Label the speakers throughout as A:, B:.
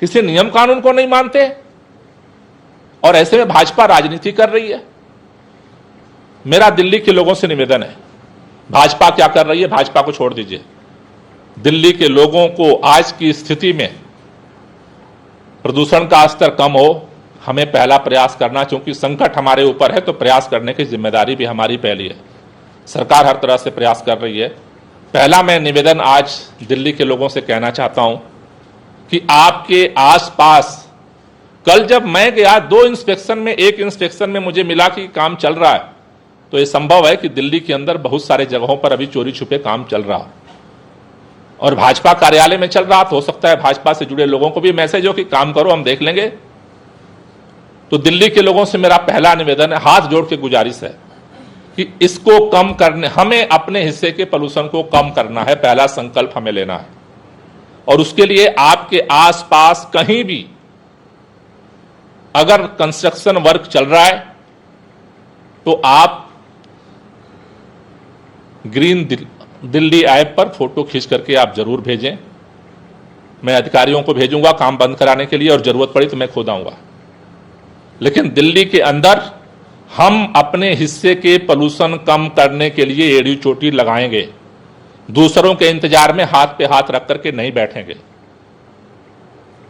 A: किसी नियम कानून को नहीं मानते, और ऐसे में भाजपा राजनीति कर रही है। मेरा दिल्ली के लोगों से निवेदन है, भाजपा क्या कर रही है भाजपा को छोड़ दीजिए। दिल्ली के लोगों को आज की स्थिति में प्रदूषण का स्तर कम हो, हमें पहला प्रयास करना, क्योंकि संकट हमारे ऊपर है तो प्रयास करने की जिम्मेदारी भी हमारी पहली है। सरकार हर तरह से प्रयास कर रही है। पहला मैं निवेदन आज दिल्ली के लोगों से कहना चाहता हूं कि आपके आसपास, कल जब मैं गया 2 इंस्पेक्शन में, एक इंस्पेक्शन में मुझे मिला कि काम चल रहा है, तो यह संभव है कि दिल्ली के अंदर बहुत सारे जगहों पर अभी चोरी छुपे काम चल रहा है और भाजपा कार्यालय में चल रहा। तो हो सकता है भाजपा से जुड़े लोगों को भी मैसेज हो कि काम करो, हम देख लेंगे। तो दिल्ली के लोगों से मेरा पहला निवेदन है, हाथ जोड़ के गुजारिश है कि इसको कम करने, हमें अपने हिस्से के पोल्यूशन को कम करना है, पहला संकल्प हमें लेना है। और उसके लिए आपके आसपास कहीं भी अगर कंस्ट्रक्शन वर्क चल रहा है तो आप ग्रीन दिल्ली ऐप पर फोटो खींच करके आप जरूर भेजें। मैं अधिकारियों को भेजूंगा काम बंद कराने के लिए, और जरूरत पड़ी तो मैं खुद आऊंगा। लेकिन दिल्ली के अंदर हम अपने हिस्से के पोल्यूशन कम करने के लिए एड़ी चोटी लगाएंगे, दूसरों के इंतजार में हाथ पे हाथ रख करके नहीं बैठेंगे।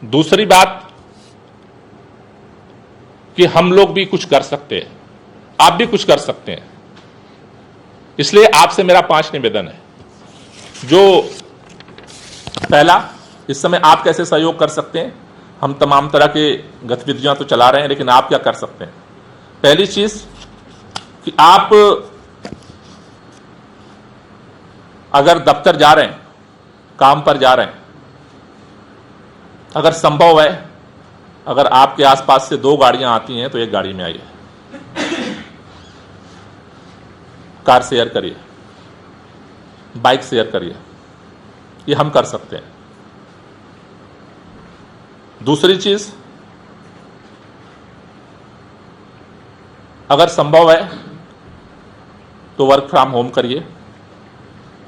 A: दूसरी बात कि हम लोग भी कुछ कर सकते हैं, आप भी कुछ कर सकते हैं। इसलिए आपसे मेरा 5 निवेदन है। जो पहला, इस समय आप कैसे सहयोग कर सकते हैं? हम तमाम तरह के गतिविधियां तो चला रहे हैं, लेकिन आप क्या कर सकते हैं? पहली चीज कि आप अगर दफ्तर जा रहे हैं, काम पर जा रहे हैं, अगर संभव है, अगर आपके आसपास से 2 गाड़ियां आती हैं तो 1 गाड़ी में आइए, कार शेयर करिए, बाइक शेयर करिए, ये हम कर सकते हैं। दूसरी चीज, अगर संभव है तो वर्क फ्रॉम होम करिए,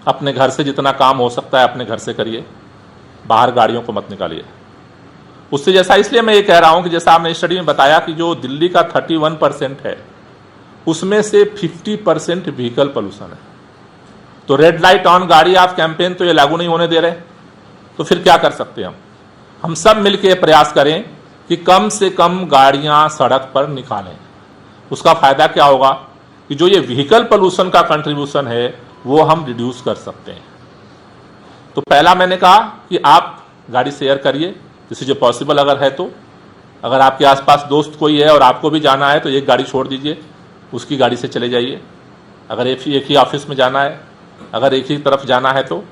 A: अपने घर से जितना काम हो सकता है अपने घर से करिए, बाहर गाड़ियों को मत निकालिए। उससे जैसा, इसलिए मैं ये कह रहा हूं कि जैसा आपने स्टडी में बताया कि जो दिल्ली का 31% है उसमें से 50% व्हीकल पोल्यूशन है। तो रेड लाइट ऑन गाड़ी ऑफ कैंपेन तो ये लागू नहीं होने दे रहे, तो फिर क्या कर सकते हैं हम सब मिलकर प्रयास करें कि कम से कम गाड़ियां सड़क पर निकालें। उसका फायदा क्या होगा कि जो ये व्हीकल पोल्यूशन का कंट्रीब्यूशन है वो हम रिड्यूस कर सकते हैं। तो पहला मैंने कहा कि आप गाड़ी शेयर करिए, जिससे जो पॉसिबल अगर है तो, अगर आपके आसपास दोस्त कोई है और आपको भी जाना है तो 1 गाड़ी छोड़ दीजिए, उसकी गाड़ी से चले जाइए। अगर एक ही ऑफिस में जाना है, अगर एक ही तरफ जाना है तो।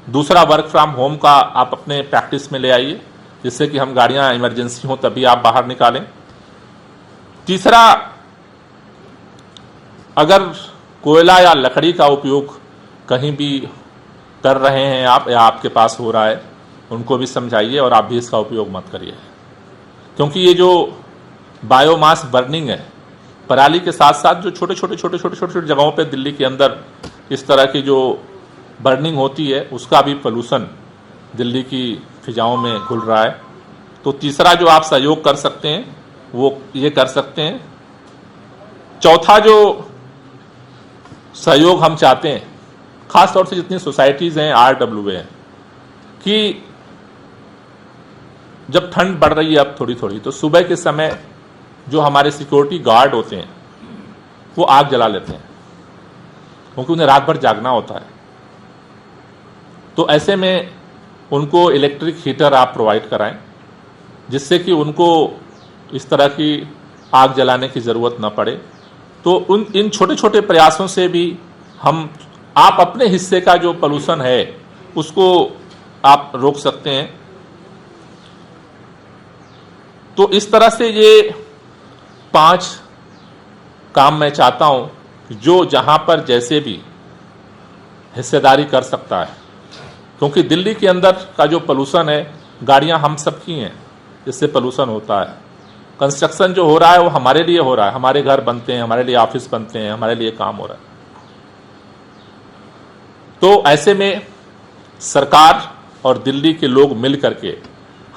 A: दूसरा, वर्क फ्रॉम होम का आप अपने प्रैक्टिस में ले आइए, जिससे कि हम गाड़ियां इमरजेंसी हो तभी आप बाहर निकालें। तीसरा, अगर कोयला या लकड़ी का उपयोग कहीं भी कर रहे हैं आप या आपके पास हो रहा है, उनको भी समझाइए और आप भी इसका उपयोग मत करिए। क्योंकि ये जो बायोमास बर्निंग है, पराली के साथ साथ जो छोटे छोटे जगहों पे दिल्ली के अंदर इस तरह की जो बर्निंग होती है, उसका भी पोल्यूशन दिल्ली की फिजाओं में घुल रहा है। तो तीसरा जो आप सहयोग कर सकते हैं वो ये कर सकते हैं। चौथा जो सहयोग हम चाहते हैं, खासतौर से जितनी सोसाइटीज हैं, RWA हैं, कि जब ठंड बढ़ रही है अब थोड़ी थोड़ी, तो सुबह के समय जो हमारे सिक्योरिटी गार्ड होते हैं वो आग जला लेते हैं, क्योंकि उन्हें रात भर जागना होता है। तो ऐसे में उनको इलेक्ट्रिक हीटर आप प्रोवाइड कराएं, जिससे कि उनको इस तरह की आग जलाने की ज़रूरत ना पड़े। तो इन छोटे छोटे प्रयासों से भी आप अपने हिस्से का जो पोल्यूशन है उसको आप रोक सकते हैं। तो इस तरह से ये 5 काम मैं चाहता हूं जो जहां पर जैसे भी हिस्सेदारी कर सकता है, क्योंकि दिल्ली के अंदर का जो पोल्यूशन है, गाड़ियां हम सबकी हैं, जिससे पोल्यूशन होता है। कंस्ट्रक्शन जो हो रहा है वो हमारे लिए हो रहा है, हमारे घर बनते हैं, हमारे लिए ऑफिस बनते हैं, हमारे लिए काम हो रहा है। तो ऐसे में सरकार और दिल्ली के लोग मिल करके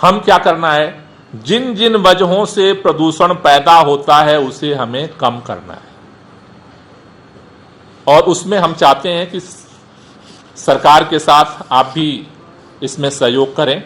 A: हम क्या करना है, जिन जिन वजहों से प्रदूषण पैदा होता है उसे हमें कम करना है। और उसमें हम चाहते हैं कि सरकार के साथ आप भी इसमें सहयोग करें।